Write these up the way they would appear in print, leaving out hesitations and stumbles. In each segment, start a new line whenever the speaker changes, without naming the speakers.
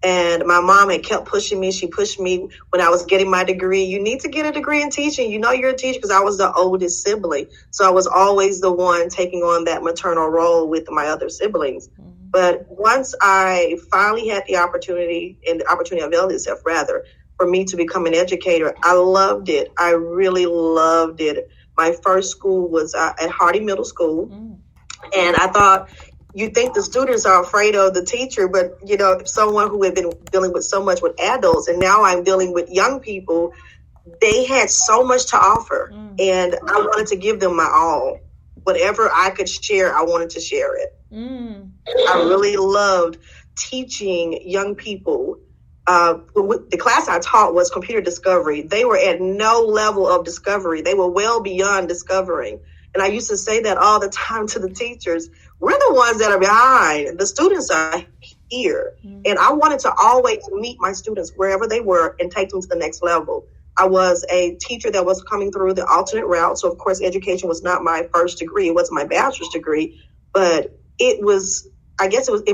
And my mom had kept pushing me. She pushed me when I was getting my degree. You need to get a degree in teaching. You know you're a teacher, because I was the oldest sibling. So I was always the one taking on that maternal role with my other siblings. Mm-hmm. But once I finally had the opportunity, and the opportunity availed itself, rather, for me to become an educator, I loved it. I really loved it. My first school was at Hardy Middle School. Mm-hmm. And I thought, you think the students are afraid of the teacher, but, you know, someone who had been dealing with so much with adults, and now I'm dealing with young people, they had so much to offer. And I wanted to give them my all. Whatever I could share, I wanted to share it. I really loved teaching young people. The class I taught was computer discovery. They were at no level of discovery. They were well beyond discovering. And I used to say that all the time to the teachers. We're the ones that are behind. The students are here. And I wanted to always meet my students wherever they were and take them to the next level. I was a teacher that was coming through the alternate route. So, of course, education was not my first degree. It wasn't my bachelor's degree. But it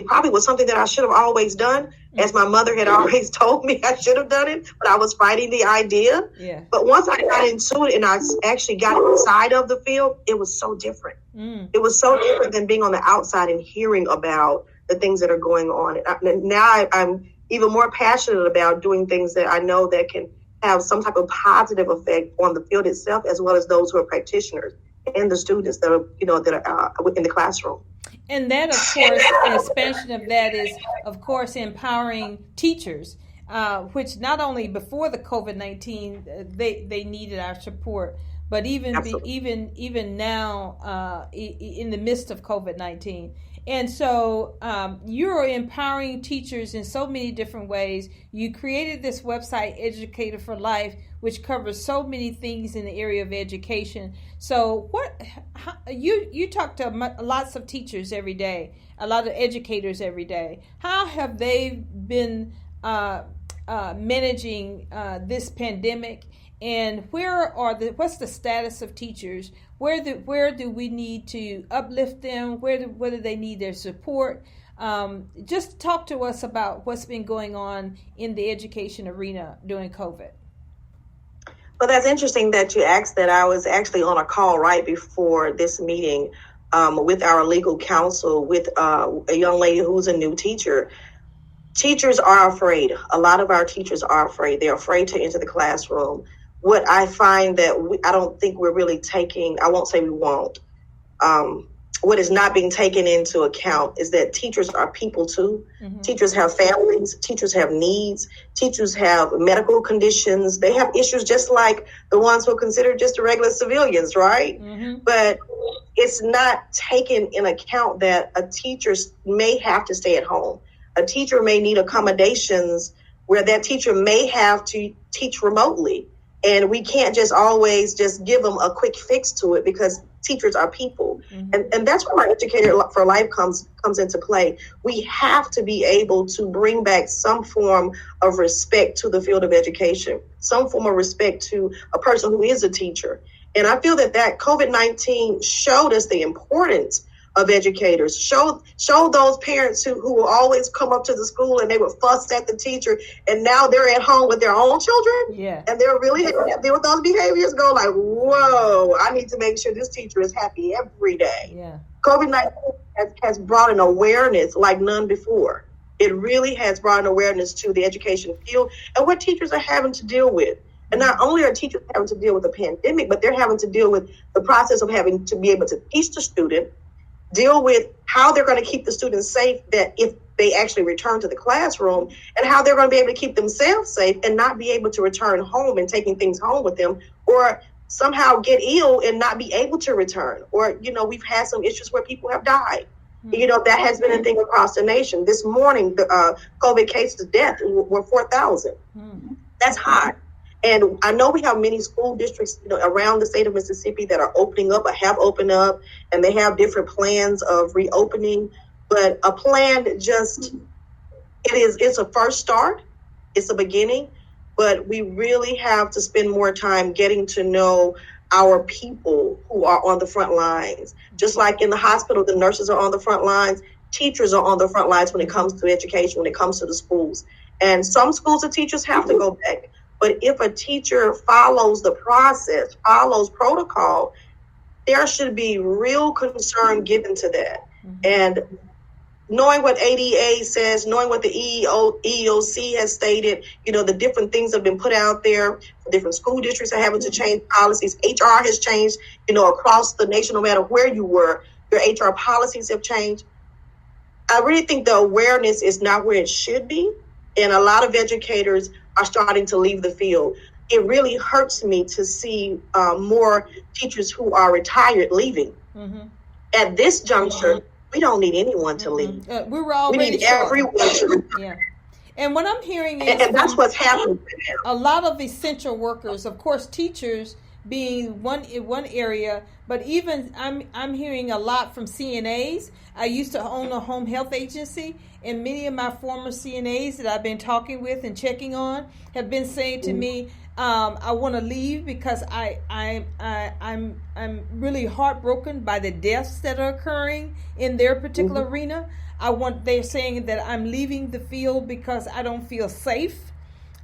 probably was something that I should have always done, as my mother had always told me I should have done it, but I was fighting the idea. Yeah. But once I got into it and I actually got inside of the field, it was so different. It was so different than being on the outside and hearing about the things that are going on. And now I'm even more passionate about doing things that I know that can have some type of positive effect on the field itself, as well as those who are practitioners and the students that are in the classroom.
And that, of course, an expansion of that is, of course, empowering teachers, which not only before the COVID-19 they needed our support, but even now in the midst of COVID-19. And so you're empowering teachers in so many different ways. You created this website, Educator for Life, which covers so many things in the area of education. So you talk to lots of teachers every day, a lot of educators every day. How have they been managing this pandemic? And what's the status of teachers? Where do we need to uplift them? Where do they need their support? Just talk to us about what's been going on in the education arena during COVID.
Well, that's interesting that you asked that. I was actually on a call right before this meeting with our legal counsel with a young lady who's a new teacher. Teachers are afraid. A lot of our teachers are afraid. They're afraid to enter the classroom. What I find that I don't think we're really taking, I won't say we won't, what is not being taken into account is that teachers are people too. Mm-hmm. Teachers have families, teachers have needs, teachers have medical conditions. They have issues just like the ones who are considered just the regular civilians, right? Mm-hmm. But it's not taken in account that a teacher may have to stay at home. A teacher may need accommodations where that teacher may have to teach remotely. And we can't just always just give them a quick fix to it, because teachers are people. Mm-hmm. And that's where my Educator for Life comes into play. We have to be able to bring back some form of respect to the field of education, some form of respect to a person who is a teacher. And I feel that COVID-19 showed us the importance of educators, show those parents who will always come up to the school and they would fuss at the teacher, and now they're at home with their own children, and they're really happy with those behaviors. Go like, whoa, I need to make sure this teacher is happy every day. Yeah. COVID-19 has brought an awareness like none before. It really has brought an awareness to the education field and what teachers are having to deal with. And not only are teachers having to deal with the pandemic, but they're having to deal with the process of having to be able to teach the student, deal with how they're going to keep the students safe that if they actually return to the classroom, and how they're going to be able to keep themselves safe and not be able to return home and taking things home with them, or somehow get ill and not be able to return. Or, we've had some issues where people have died. Mm-hmm. That has been a thing across the nation. This morning, the COVID cases of death were 4,000. Mm-hmm. That's high. And I know we have many school districts, around the state of Mississippi that are opening up or have opened up, and they have different plans of reopening. But a plan it's a first start. It's a beginning. But we really have to spend more time getting to know our people who are on the front lines. Just like in the hospital, the nurses are on the front lines. teachers are on the front lines when it comes to education, when it comes to the schools. And some schools and teachers have to go back. But if a teacher follows the process, follows protocol, there should be real concern given to that. And knowing what ADA says, knowing what the EEOC has stated, the different things have been put out there. Different school districts are having to change policies. HR has changed, across the nation, no matter where you were, your HR policies have changed. I really think the awareness is not where it should be. And a lot of educators are starting to leave the field. It really hurts me to see more teachers who are retired leaving. At this juncture, we don't need anyone to leave.
We were already
we need everyone to
Yeah. And what I'm hearing is,
and that's what's happening.
A lot of essential workers, of course, teachers being one area, but even I'm hearing a lot from CNAs. I used to own a home health agency, and many of my former CNAs that I've been talking with and checking on have been saying to me, I want to leave because I'm really heartbroken by the deaths that are occurring in their particular arena. They're saying that I'm leaving the field because I don't feel safe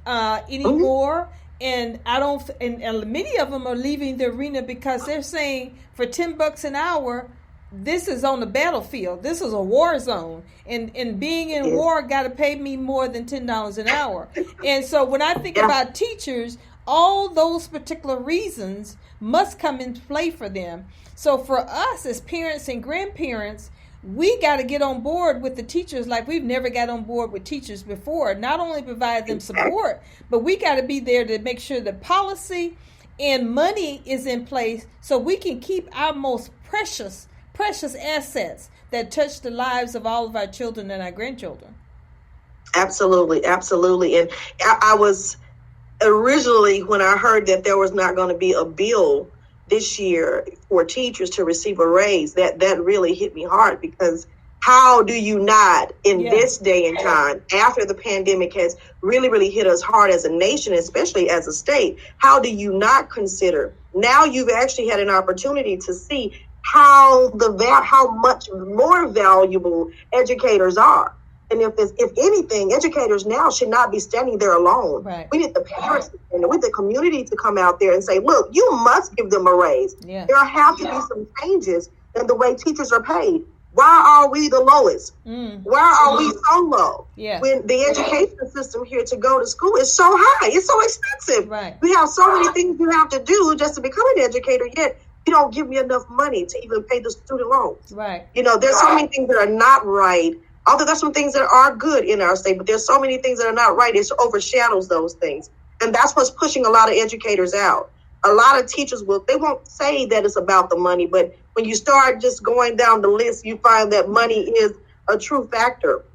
anymore. And I don't, and many of them are leaving the arena because they're saying for $10 an hour, this is on the battlefield. This is a war zone, and being in war got to pay me more than $10 an hour. And so when I think about teachers, all those particular reasons must come into play for them. So for us as parents and grandparents, we got to get on board with the teachers like we've never got on board with teachers before. Not only provide them support, but we got to be there to make sure the policy and money is in place so we can keep our most precious assets that touch the lives of all of our children and our grandchildren.
Absolutely, absolutely. And I was originally, when I heard that there was not going to be a bill this year for teachers to receive a raise, that really hit me hard, because how do you not in this day and time, after the pandemic has really hit us hard as a nation, especially as a state, how do you not consider, now you've actually had an opportunity to see how much more valuable educators are. And if anything, educators now should not be standing there alone.
Right. We
need the parents and we need the community to come out there and say, look, you must give them a raise.
Yeah.
There have to be some changes in the way teachers are paid. Why are we the lowest? Why are we so low?
Yeah.
When the education system here to go to school is so high, it's so expensive.
Right.
We have so many things you have to do just to become an educator, yet you don't give me enough money to even pay the student loans.
Right.
There's so many things that are not right. Although there's some things that are good in our state, but there's so many things that are not right. It overshadows those things. And that's what's pushing a lot of educators out. A lot of teachers they won't say that it's about the money, but when you start just going down the list, you find that money is a true factor.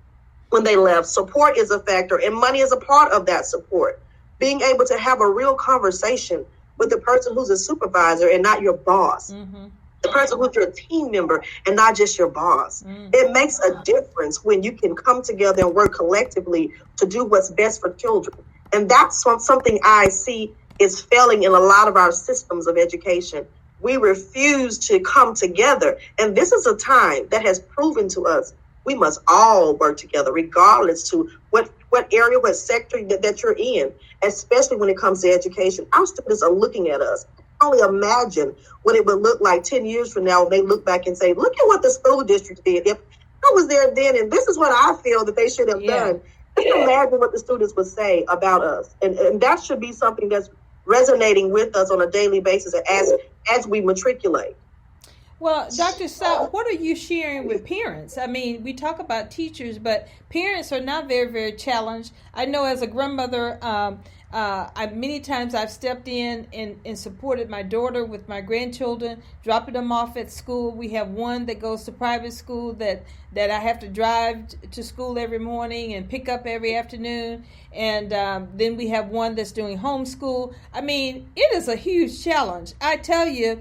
When they left, support is a factor, and money is a part of that support. Being able to have a real conversation with the person who's a supervisor and not your boss. The person who's your team member and not just your boss. It makes a difference when you can come together and work collectively to do what's best for children. And that's something I see is failing in a lot of our systems of education. We refuse to come together. And this is a time that has proven to us we must all work together, regardless to what area, what sector that you're in, especially when it comes to education. Our students are looking at us. Only imagine what it would look like 10 years from now when they look back and say, look at what the school district did. If I was there then, and this is what I feel that they should have done. Just imagine what the students would say about us. And that should be something that's resonating with us on a daily basis as we matriculate.
Well, Dr. Stout, what are you sharing with parents? I mean, we talk about teachers, but parents are not very, very challenged. I know as a grandmother, many times I've stepped in and supported my daughter with my grandchildren, dropping them off at school. We have one that goes to private school that I have to drive to school every morning and pick up every afternoon. And then we have one that's doing homeschool. I mean, it is a huge challenge. I tell you,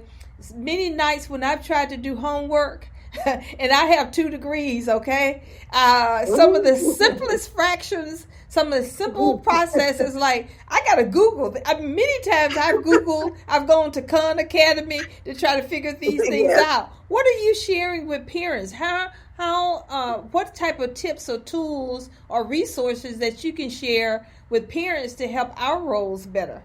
many nights when I've tried to do homework, and I have 2 degrees, okay? Some of the simplest fractions, some of the simple processes, like I got to Google. Many times I've gone to Khan Academy to try to figure these things out. What are you sharing with parents? How what type of tips or tools or resources that you can share with parents to help our roles better?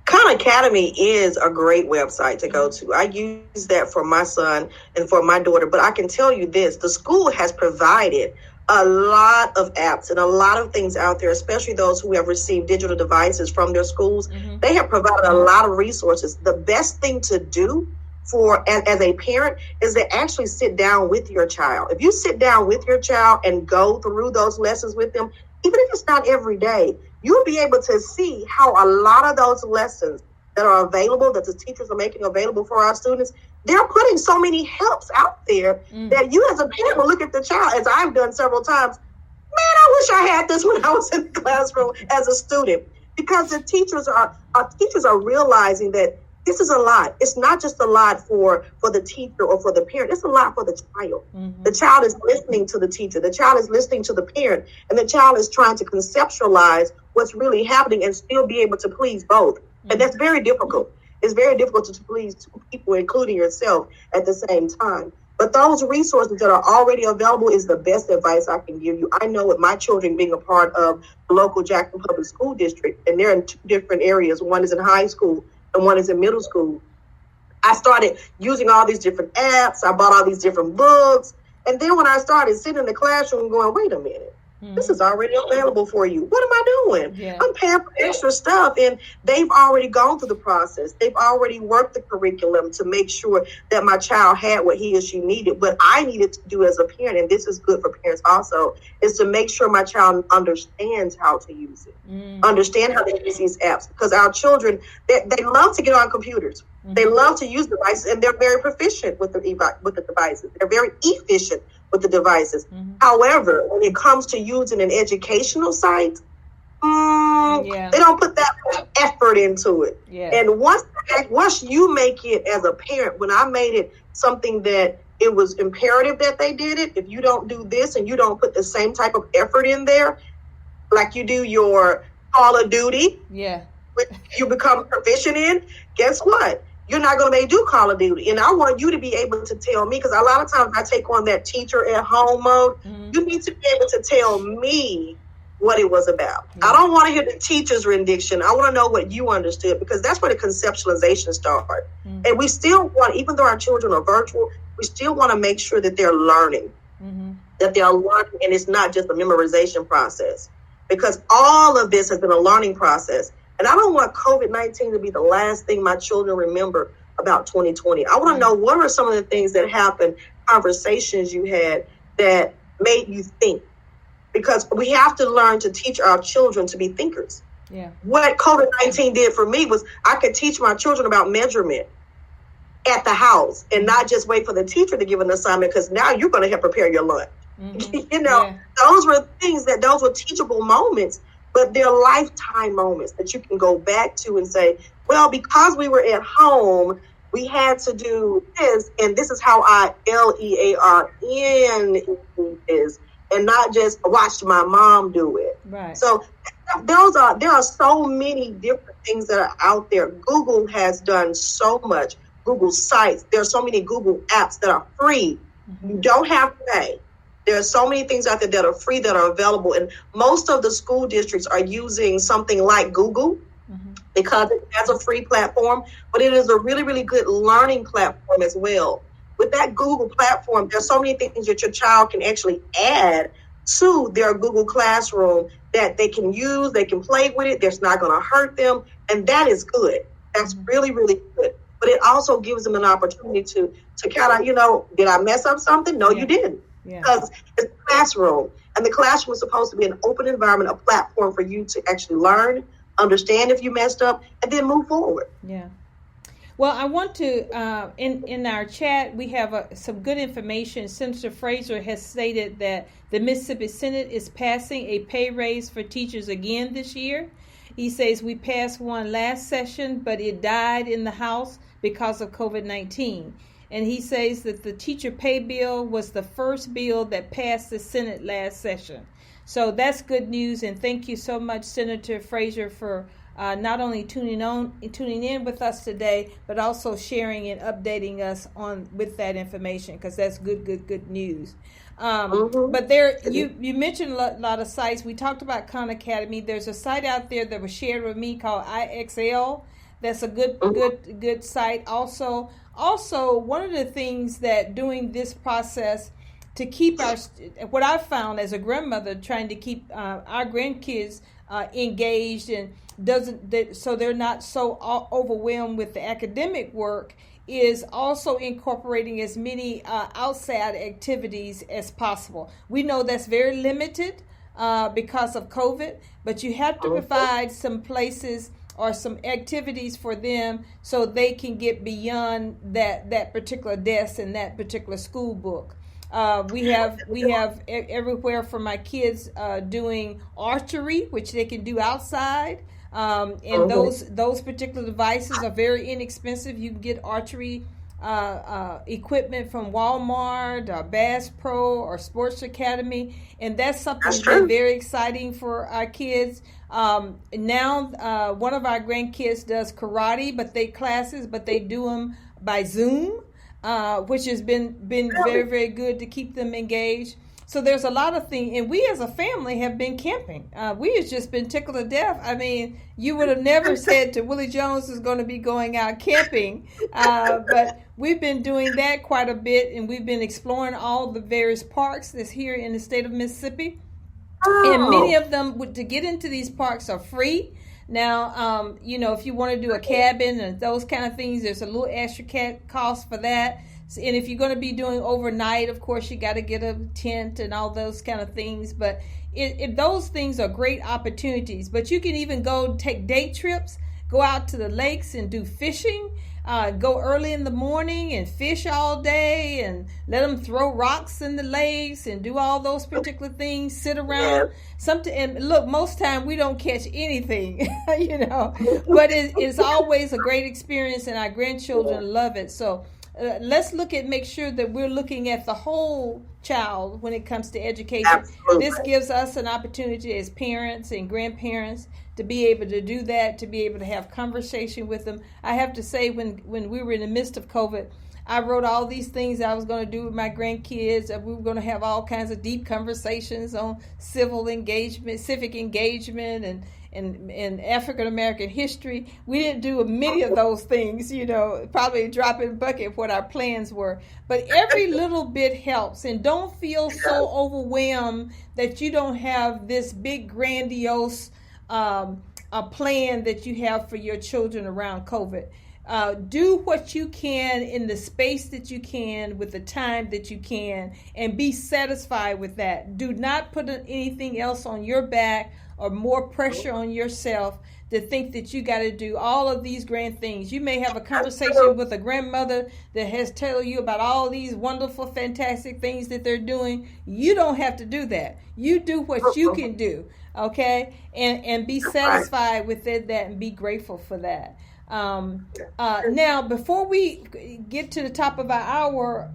Khan Academy is a great website to go to. I use that for my son and for my daughter, but I can tell you this, the school has provided a lot of apps and a lot of things out there, especially those who have received digital devices from their schools. They have provided a lot of resources. The best thing to do as a parent is to actually sit down with your child. If you sit down with your child and go through those lessons with them, even if it's not every day, you'll be able to see how a lot of those lessons that are available, that the teachers are making available for our students, they're putting so many helps out there that you as a parent will look at the child, as I've done several times. Man, I wish I had this when I was in the classroom as a student, because the teachers are realizing that this is a lot. It's not just a lot for the teacher or for the parent. It's a lot for the child. The child is listening to the teacher. The child is listening to the parent. And the child is trying to conceptualize what's really happening and still be able to please both. And that's very difficult. It's very difficult to please two people, including yourself, at the same time. But those resources that are already available is the best advice I can give you. I know with my children being a part of the local Jackson Public School District, and they're in two different areas. One is in high school and one is in middle school. I started using all these different apps. I bought all these different books. And then when I started sitting in the classroom going, wait a minute, this is already available for you. What am I doing?
Yeah.
I'm paying for extra stuff. And they've already gone through the process. They've already worked the curriculum to make sure that my child had what he or she needed. What I needed to do as a parent, and this is good for parents also, is to make sure my child understands how to use it, understand how to use these apps. Because our children, they love to get on computers. They love to use devices, and they're very proficient with the devices. They're very efficient with the devices. However, when it comes to using an educational site, they don't put that much effort into it. And once you make it as a parent, when I made it something that it was imperative that they did it, if you don't do this and you don't put the same type of effort in there, like you do your Call of Duty, which you become proficient in, guess what? You're not going to be able to do Call of Duty. And I want you to be able to tell me, because a lot of times I take on that teacher at home mode. You need to be able to tell me what it was about. I don't want to hear the teacher's rendition. I want to know what you understood, because that's where the conceptualization starts. And we still want, even though our children are virtual, we still want to make sure that they're learning, that they're learning, and it's not just a memorization process, because all of this has been a learning process. And I don't want COVID-19 to be the last thing my children remember about 2020. I want to know, what are some of the things that happened, conversations you had that made you think? Because we have to learn to teach our children to be thinkers. What COVID-19 did for me was I could teach my children about measurement at the house and not just wait for the teacher to give an assignment, because now you're going to have to prepare your lunch. Those were those were teachable moments. But they're lifetime moments that you can go back to and say, well, because we were at home, we had to do this, and this is how I LEARN is, and not just watched my mom do it.
Right.
So there are so many different things that are out there. Google has done so much. Google Sites. There are so many Google apps that are free. You don't have to pay. There are so many things out there that are free, that are available. And most of the school districts are using something like Google because it has a free platform, but it is a really, really good learning platform as well. With that Google platform, there's so many things that your child can actually add to their Google Classroom that they can use, they can play with it, that's not going to hurt them. And that is good. That's really, really good. But it also gives them an opportunity to kind of, did I mess up something? No, you didn't. Because it's a classroom, and the classroom is supposed to be an open environment, a platform for you to actually learn, understand if you messed up, and then move forward.
Well, I want to, in our chat, we have some good information. Senator Frazier has stated that the Mississippi Senate is passing a pay raise for teachers again this year. He says we passed one last session, but it died in the House because of COVID-19. And he says that the teacher pay bill was the first bill that passed the Senate last session. So that's good news. And thank you so much, Senator Frazier, for not only tuning in with us today, but also sharing and updating us on with that information, because that's good news. But there, you mentioned a lot of sites. We talked about Khan Academy. There's a site out there that was shared with me called IXL. That's a good site. Also, one of the things that doing this process to keep what I found as a grandmother, trying to keep our grandkids engaged and so they're not so overwhelmed with the academic work, is also incorporating as many outside activities as possible. We know that's very limited because of COVID, but you have to provide some places or some activities for them so they can get beyond that particular desk and that particular school book. We have everywhere from my kids doing archery, which they can do outside. And those particular devices are very inexpensive. You can get archery equipment from Walmart or Bass Pro or Sports Academy, and that's something that's very exciting for our kids. Now one of our grandkids does karate, but they do them by Zoom, which has been very, very good to keep them engaged. So there's a lot of things, and we as a family have been camping. We have just been tickled to death. I mean, you would have never said to Willie Jones is going to be going out camping, but we've been doing that quite a bit, and we've been exploring all the various parks that's here in the state of Mississippi. And many of them, to get into these parks, are free. Now, if you want to do a cabin and those kind of things, there's a little extra cost for that. And if you're going to be doing overnight, of course, you got to get a tent and all those kind of things. But those things are great opportunities. But you can even go take day trips, go out to the lakes and do fishing. Go early in the morning and fish all day and let them throw rocks in the lakes and do all those particular things, sit around. And look, most time we don't catch anything, but it's always a great experience, and our grandchildren love it. So let's make sure that we're looking at the whole child when it comes to education. Absolutely. This gives us an opportunity as parents and grandparents to be able to do that, to be able to have conversation with them. I have to say, when we were in the midst of COVID, I wrote all these things I was going to do with my grandkids. We were going to have all kinds of deep conversations on civic engagement, and African American history. We didn't do many of those things, probably drop in a bucket what our plans were. But every little bit helps, and don't feel so overwhelmed that you don't have this big grandiose a plan that you have for your children around COVID. Do what you can in the space that you can with the time that you can, and be satisfied with that. Do not put anything else on your back or more pressure on yourself to think that you got to do all of these grand things. You may have a conversation with a grandmother that has told you about all these wonderful, fantastic things that they're doing. You don't have to do that. You do what you can do, okay? And be satisfied with that and be grateful for that. Now, before we get to the top of our hour,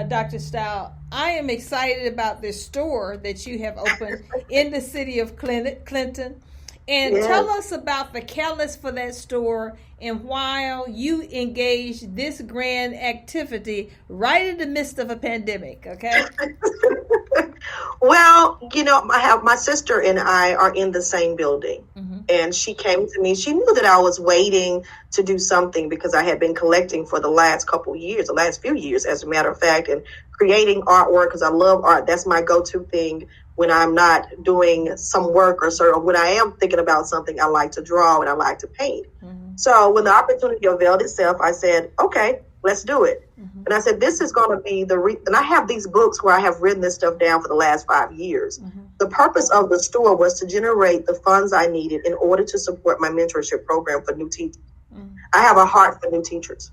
Dr. Style, I am excited about this store that you have opened in the city of Clinton. And tell us about the catalyst for that store and why you engaged this grand activity right in the midst of a pandemic, okay?
Well, my sister and I are in the same building. And she came to me. She knew that I was waiting to do something because I had been collecting for the last few years, as a matter of fact, and creating artwork because I love art. That's my go-to thing when I'm not doing some work or when I am thinking about something. I like to draw and I like to paint. So when the opportunity availed itself, I said, okay, let's do it. And I said, this is going to be and I have these books where I have written this stuff down for the last 5 years. The purpose of the store was to generate the funds I needed in order to support my mentorship program for new teachers. I have a heart for new teachers.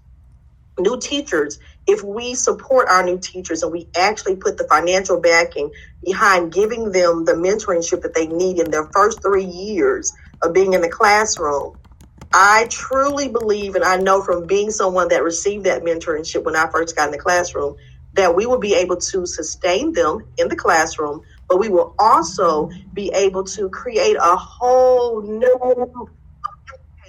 New teachers, if we support our new teachers and we actually put the financial backing behind giving them the mentorship that they need in their first 3 years of being in the classroom, I truly believe, and I know from being someone that received that mentorship when I first got in the classroom, that we will be able to sustain them in the classroom, but we will also be able to create a whole new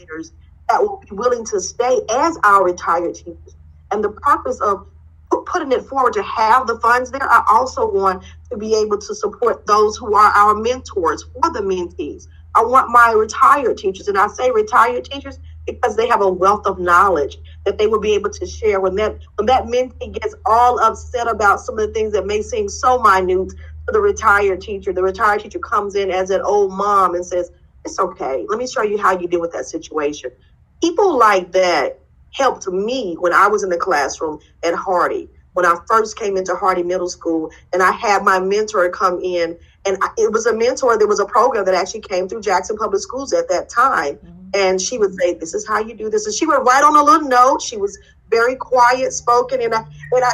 educators that will be willing to stay as our retired teachers. And the purpose of putting it forward to have the funds there, I also want to be able to support those who are our mentors for the mentees. I want my retired teachers, and I say retired teachers because they have a wealth of knowledge that they will be able to share. When that mentee gets all upset about some of the things that may seem so minute to the retired teacher comes in as an old mom and says, "It's okay. Let me show you how you deal with that situation." People like that helped me when I was in the classroom at Hardy. When I first came into Hardy Middle School, and I had my mentor come in, and it was a mentor. There was a program that actually came through Jackson Public Schools at that time, and she would say, "This is how you do this," and she would write on a little note. She was very quiet spoken, and I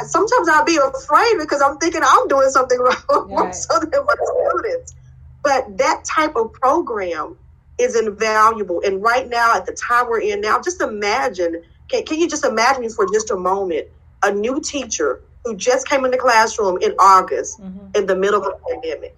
sometimes I'd be afraid because I'm thinking I'm doing something wrong
Right.
so than my students. But that type of program is invaluable. And right now, at the time we're in now, just imagine. Can you just imagine for just a moment a new teacher who just came in the classroom in August in the middle of a pandemic,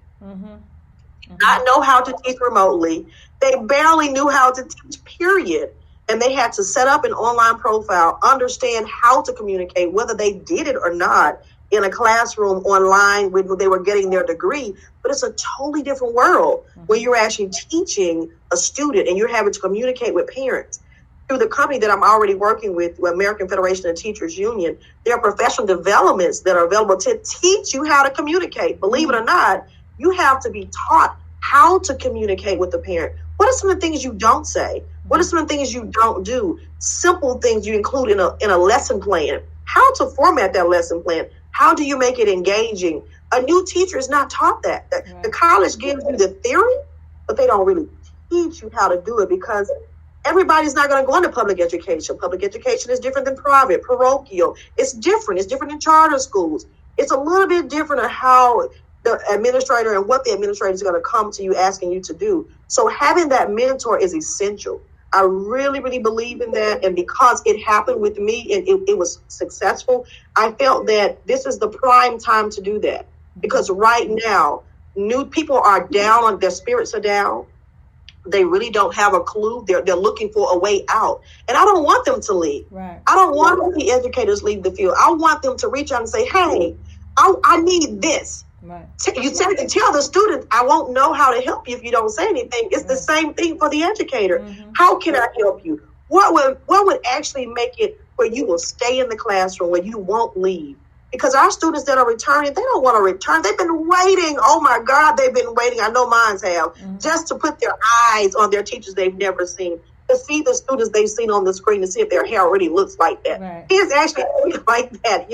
not know how to teach remotely. They barely knew how to teach, period. And they had to set up an online profile, understand how to communicate, whether they did it or not, in a classroom online when they were getting their degree. But it's a totally different world when you're actually teaching a student and you're having to communicate with parents. Through the company that I'm already working with, American Federation of Teachers Union, there are professional developments that are available to teach you how to communicate. Believe it or not, you have to be taught how to communicate with the parent. What are some of the things you don't say? What are some of the things you don't do? Simple things you include in a lesson plan. How to format that lesson plan. How do you make it engaging? A new teacher is not taught that. The college gives you the theory, but they don't really teach you how to do it because everybody's not going to go into public education. Public education is different than private, parochial. It's different. It's different in charter schools. It's a little bit different of how the administrator and what the administrator is going to come to you asking you to do. So having that mentor is essential. I really, really believe in that. And because it happened with me and it was successful, I felt that this is the prime time to do that. Because right now, new people are down, their spirits are down. They really don't have a clue. They're looking for a way out. And I don't want them to leave.
Right.
I don't want the educators leave the field. I want them to reach out and say, "Hey, I need this."
Right.
You tell the student, "I won't know how to help you if you don't say anything." It's the same thing for the educator. How can I help you? What would actually make it where you will stay in the classroom, where you won't leave? Because our students that are returning, they don't want to return. They've been waiting. Oh my God, they've been waiting. I know mine have, just to put their eyes on their teachers they've never seen, to see the students they've seen on the screen, to see if their hair already looks like that.
Right.
It's actually like that,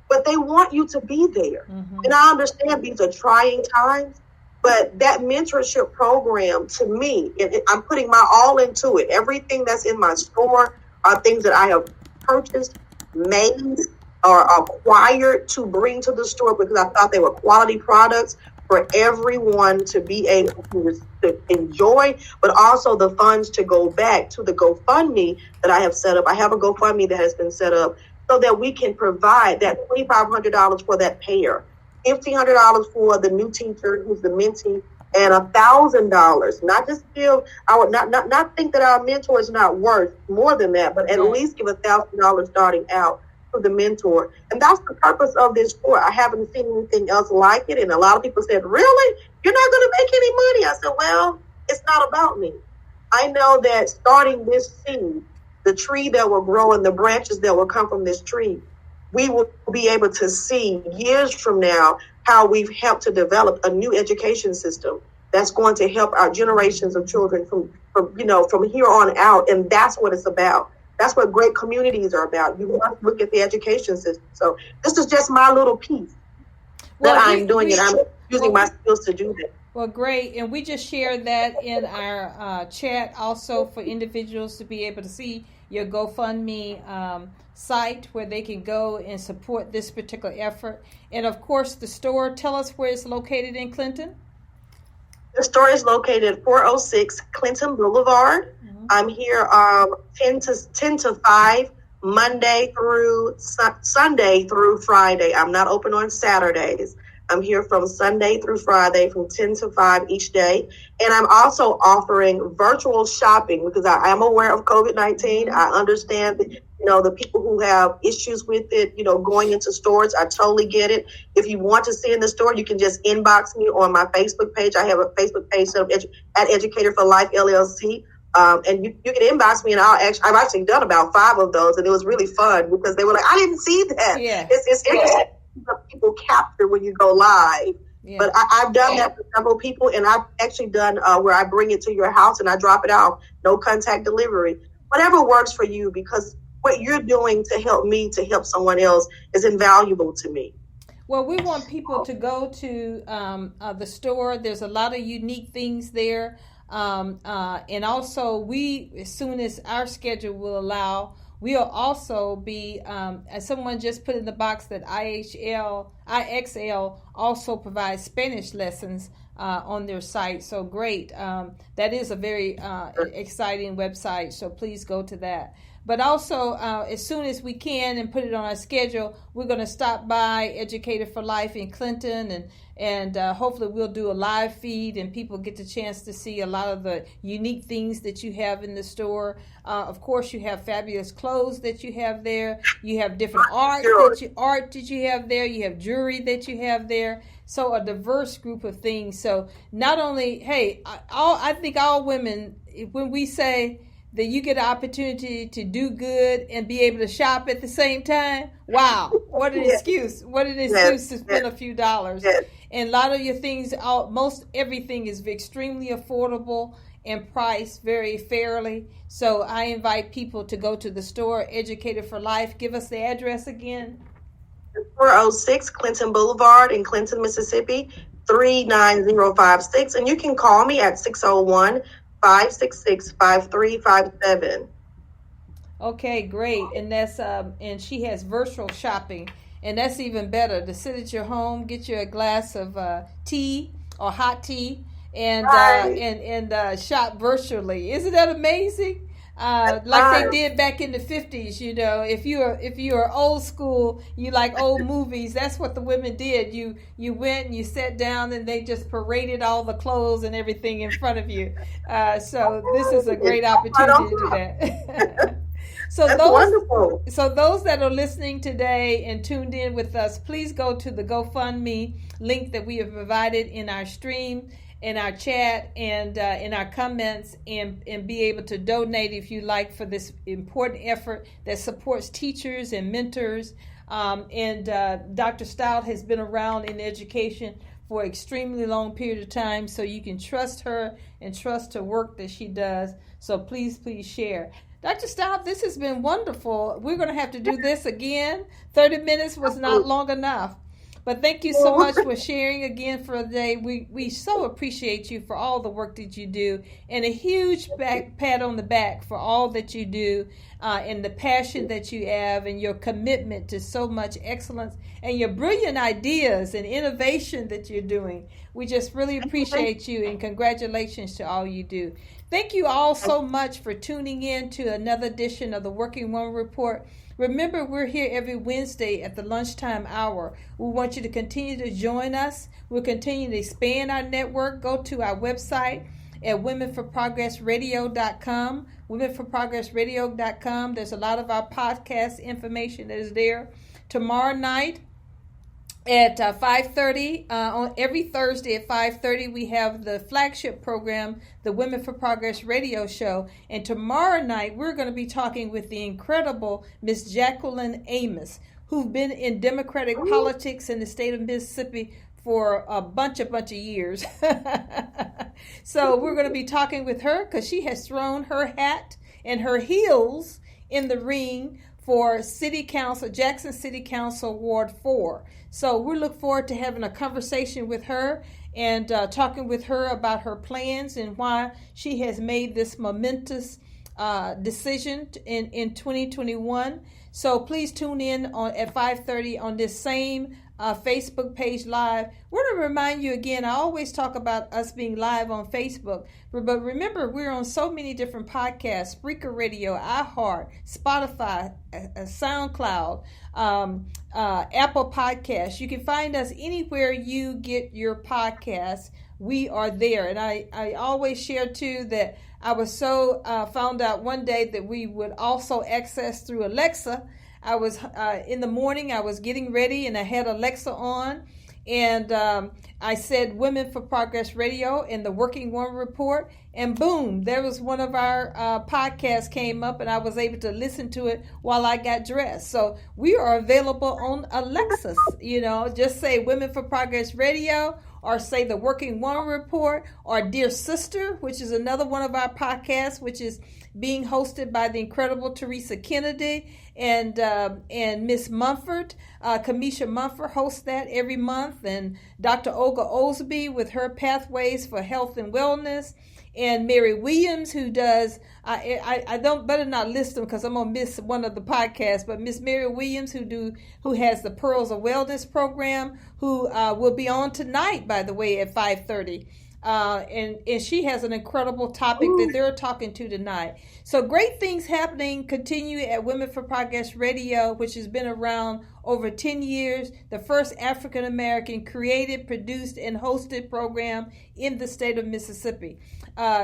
but they want you to be there. And I understand these are trying times, but that mentorship program, to me, I'm putting my all into it. Everything that's in my store are things that I have purchased, made, or acquired to bring to the store because I thought they were quality products for everyone to be able to enjoy, but also the funds to go back to the GoFundMe that I have set up. I have a GoFundMe that has been set up so that we can provide that $2,500 for that pair, $1,500 for the new teacher who's the mentee, and $1,000. Not just feel I would not think that our mentor is not worth more than that, but at least give $1,000 starting out to the mentor. And that's the purpose of this store. I haven't seen anything else like it. And a lot of people said, "Really? You're not going to make any money?" I said, "Well, it's not about me. I know that starting this seed, the tree that will grow and the branches that will come from this tree, we will be able to see years from now how we've helped to develop a new education system that's going to help our generations of children from here on out." And that's what it's about. That's what great communities are about. You must look at the education system. So this is just my little piece that I'm doing, and I'm using my skills to do that.
Well, great. And we just shared that in our chat also for individuals to be able to see your GoFundMe site where they can go and support this particular effort. And, of course, the store, tell us where it's located in Clinton.
The store is located at 406 Clinton Boulevard. I'm here 10 to 5, Monday through Sunday through Friday. I'm not open on Saturdays. I'm here from Sunday through Friday from 10 to 5 each day. And I'm also offering virtual shopping because I am aware of COVID-19. I understand that, the people who have issues with it, going into stores. I totally get it. If you want to see in the store, you can just inbox me on my Facebook page. I have a Facebook page set up at Educator for Life LLC. And you can inbox me, and I've actually done about 5 of those, and it was really fun because they were like, I didn't see that.
Yeah.
It's interesting what people capture when you go live. Yeah. But I've done that for several people, and I've actually done where I bring it to your house and I drop it off, no contact delivery. Whatever works for you, because what you're doing to help me, to help someone else, is invaluable to me.
Well, we want people to go to the store. There's a lot of unique things there. And also, as soon as our schedule will allow, we'll also be, as someone just put in the box, that IXL also provides Spanish lessons on their site. So great. That is a very exciting website. So please go to that. But also, as soon as we can and put it on our schedule, we're going to stop by Educator for Life in Clinton, and hopefully we'll do a live feed and people get the chance to see a lot of the unique things that you have in the store. Of course, you have fabulous clothes that you have there. You have different art that you have there. You have jewelry that you have there. So a diverse group of things. So not only, I think all women, when we say that you get an opportunity to do good and be able to shop at the same time. Wow, what an excuse. What an excuse to spend a few dollars. Yes. And a lot of your things, most everything is extremely affordable and priced very fairly. So I invite people to go to the store, Educator for Life. Give us the address again.
406 Clinton Boulevard in Clinton, Mississippi, 39056. And you can call me at 601-566-5357.
Okay, great. And that's and she has virtual shopping, and that's even better. To sit at your home, get you a glass of tea or hot tea, and shop virtually. Isn't that amazing? Like they did back in the 50s, if you're old school, you like old movies, that's what the women did. You went and you sat down and they just paraded all the clothes and everything in front of you. So this is a great opportunity to do that. So those that are listening today and tuned in with us, please go to the GoFundMe link that we have provided in our stream, in our chat, and in our comments, and be able to donate if you like for this important effort that supports teachers and mentors. Dr. Stout has been around in education for an extremely long period of time, so you can trust her and trust her work that she does. So please share. Dr. Stout, this has been wonderful. We're going to have to do this again. 30 minutes was not long enough. But thank you so much for sharing again for the day. We so appreciate you for all the work that you do, and a huge pat on the back for all that you do, and the passion that you have, and your commitment to so much excellence, and your brilliant ideas and innovation that you're doing. We just really appreciate you, and congratulations to all you do. Thank you all so much for tuning in to another edition of the Working Woman Report. Remember, we're here every Wednesday at the lunchtime hour. We want you to continue to join us. We'll continue to expand our network. Go to our website at womenforprogressradio.com. Womenforprogressradio.com. There's a lot of our podcast information that is there. Tomorrow night at 5:30, on every Thursday at 5:30, we have the flagship program, the Women for Progress radio show. And tomorrow night, we're going to be talking with the incredible Miss Jacqueline Amos, who's been in Democratic politics in the state of Mississippi for a bunch of years. So we're going to be talking with her because she has thrown her hat and her heels in the ring for City Council, Jackson City Council Ward 4. So we look forward to having a conversation with her and talking with her about her plans and why she has made this momentous decision in 2021. So please tune in at 5:30 on this same Facebook page live. We're going to remind you again, I always talk about us being live on Facebook, but remember, we're on so many different podcasts, Spreaker Radio, iHeart, Spotify, SoundCloud, Apple Podcasts. You can find us anywhere you get your podcasts. We are there. And I always share too that I was so found out one day that we would also access through Alexa. I was in the morning, I was getting ready and I had Alexa on, and I said Women for Progress Radio and the Working Woman Report, and boom, there was one of our podcasts came up, and I was able to listen to it while I got dressed. So we are available on Alexa. Just say Women for Progress Radio, or say the Working Woman Report, or Dear Sister, which is another one of our podcasts, which is being hosted by the incredible Teresa Kennedy and Miss Mumford. Kamisha Mumford hosts that every month, and Dr. Olga Osby with her Pathways for Health and Wellness, and Mary Williams, who does, I don't better not list them because I'm gonna miss one of the podcasts, but Miss Mary Williams, who has the Pearls of Wellness program, who will be on tonight, by the way, at 5:30. And she has an incredible topic that they're talking to tonight. So great things happening. Continue at Women for Progress Radio, which has been around over 10 years, the first African American created, produced, and hosted program in the state of Mississippi.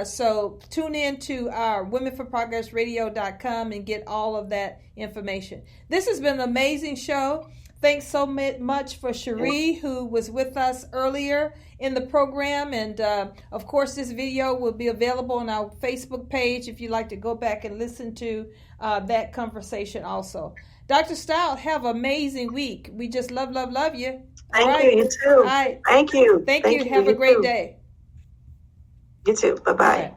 So tune in to our womenforprogressradio.com and get all of that information. This has been an amazing show. Thanks so much for Cherie, who was with us earlier in the program. And of course, this video will be available on our Facebook page if you'd like to go back and listen to that conversation also. Dr. Stout, have an amazing week. We just love you.
Thank you. You too.
All right.
Thank you.
Thank you. Have a great day.
You too. Bye-bye.